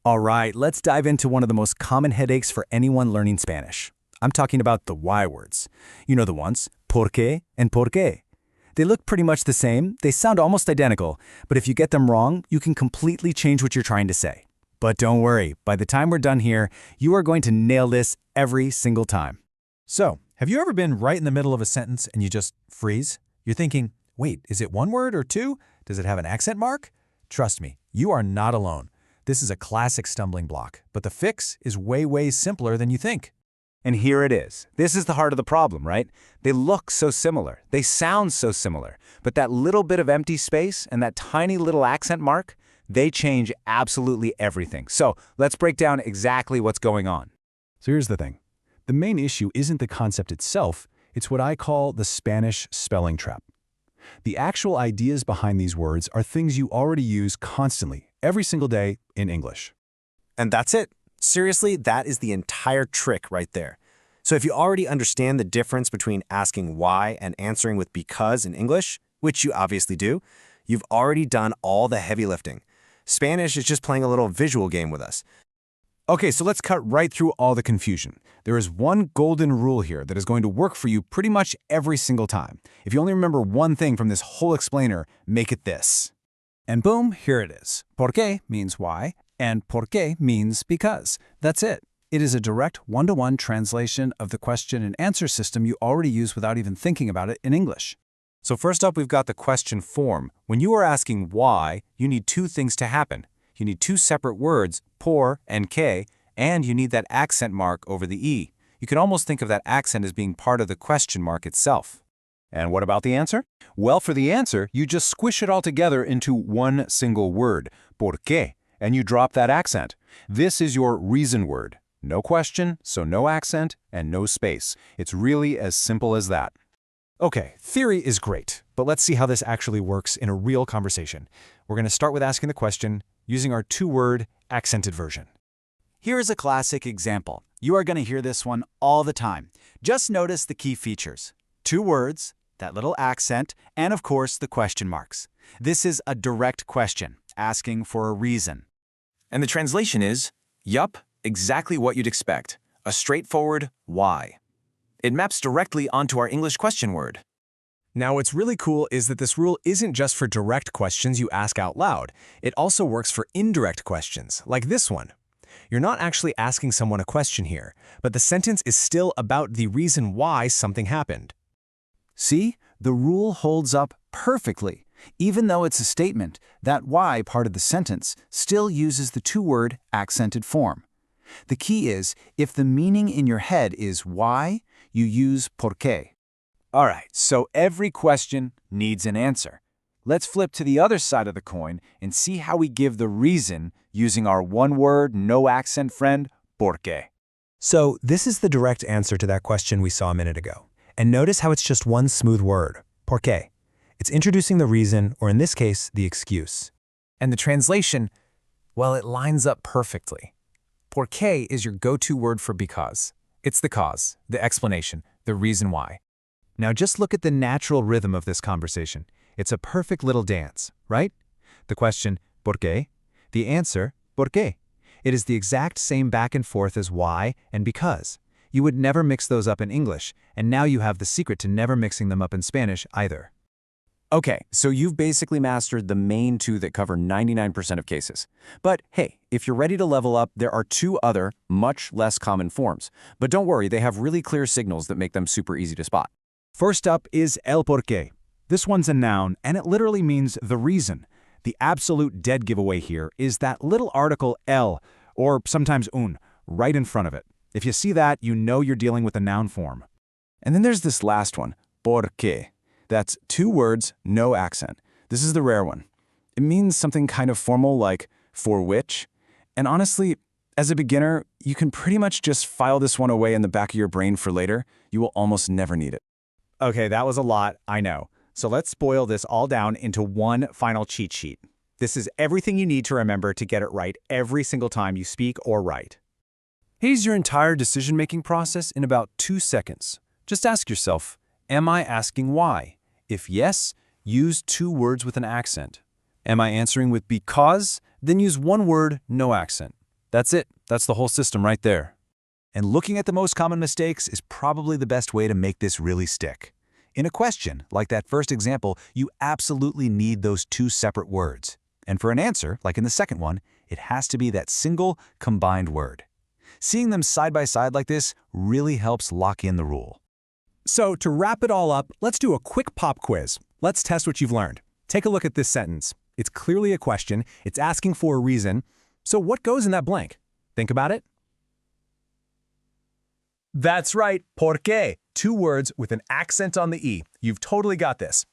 All right, let's dive into one of the most common headaches for anyone learning Spanish. I'm talking about the Y words. You know the ones, porque and porque. They look pretty much the same, they sound almost identical, but if you get them wrong, you can completely change what you're trying to say. But don't worry, by the time we're done here, you are going to nail this every single time. So, have you ever been right in the middle of a sentence and you just freeze? You're thinking, wait, is it one word or two? Does it have an accent mark? Trust me, you are not alone. This is a classic stumbling block, but the fix is way simpler than you think. And here it is. This is the heart of the problem, right? They look so similar, they sound so similar, but that little bit of empty space and that tiny little accent mark, they change absolutely everything. So let's break down exactly what's going on. So here's the thing. The main issue isn't the concept itself, it's what I call the Spanish spelling trap. The actual ideas behind these words are things you already use constantly, every single day in English. And that's it. Seriously, that is the entire trick right there. So if you already understand the difference between asking why and answering with because in English, which you obviously do, you've already done all the heavy lifting. Spanish is just playing a little visual game with us. Okay, so let's cut right through all the confusion. There is one golden rule here that is going to work for you pretty much every single time. If you only remember one thing from this whole explainer, make it this. And boom, here it is. Porque means why, and porque means because. That's it. It is a direct one-to-one translation of the question and answer system you already use without even thinking about it in English. So first up, we've got the question form. When you are asking why, you need two things to happen. You need two separate words, por and que, and you need that accent mark over the E. You can almost think of that accent as being part of the question mark itself. And what about the answer? Well, for the answer, you just squish it all together into one single word, porque, and you drop that accent. This is your reason word. No question, so no accent, and no space. It's really as simple as that. Okay, theory is great, but let's see how this actually works in a real conversation. We're going to start with asking the question using our two-word accented version. Here is a classic example. You are going to hear this one all the time. Just notice the key features. Two words, that little accent, and of course the question marks. This is a direct question, asking for a reason. And the translation is, yup, exactly what you'd expect. A straightforward why. It maps directly onto our English question word. Now, what's really cool is that this rule isn't just for direct questions you ask out loud. It also works for indirect questions, like this one. You're not actually asking someone a question here, but the sentence is still about the reason why something happened. See, the rule holds up perfectly. Even though it's a statement, that why part of the sentence still uses the two-word accented form. The key is, if the meaning in your head is why, you use porque. All right, so every question needs an answer. Let's flip to the other side of the coin and see how we give the reason using our one-word, no-accent friend, porque. So this is the direct answer to that question we saw a minute ago. And notice how it's just one smooth word, porque. It's introducing the reason, or in this case, the excuse. And the translation, well, it lines up perfectly. Porque is your go-to word for because. It's the cause, the explanation, the reason why. Now just look at the natural rhythm of this conversation. It's a perfect little dance, right? The question, ¿por qué? The answer, ¿por qué? It is the exact same back and forth as why and because. You would never mix those up in English, and now you have the secret to never mixing them up in Spanish either. Okay, so you've basically mastered the main two that cover 99% of cases. But hey, if you're ready to level up, there are two other, much less common forms. But don't worry, they have really clear signals that make them super easy to spot. First up is el porqué. This one's a noun, and it literally means the reason. The absolute dead giveaway here is that little article el, or sometimes un, right in front of it. If you see that, you know you're dealing with a noun form. And then there's this last one, porque. That's two words, no accent. This is the rare one. It means something kind of formal like for which. And honestly, as a beginner, you can pretty much just file this one away in the back of your brain for later. You will almost never need it. Okay, that was a lot, I know. So let's boil this all down into one final cheat sheet. This is everything you need to remember to get it right every single time you speak or write. Here's your entire decision-making process in about 2 seconds. Just ask yourself, am I asking why? If yes, use two words with an accent. Am I answering with because? Then use one word, no accent. That's it. That's the whole system right there. And looking at the most common mistakes is probably the best way to make this really stick. In a question, like that first example, you absolutely need those two separate words. And for an answer, like in the second one, it has to be that single, combined word. Seeing them side by side like this really helps lock in the rule. So to wrap it all up, let's do a quick pop quiz. Let's test what you've learned. Take a look at this sentence. It's clearly a question. It's asking for a reason. So what goes in that blank? Think about it. That's right, porque. 2 words with an accent on the E. You've totally got this.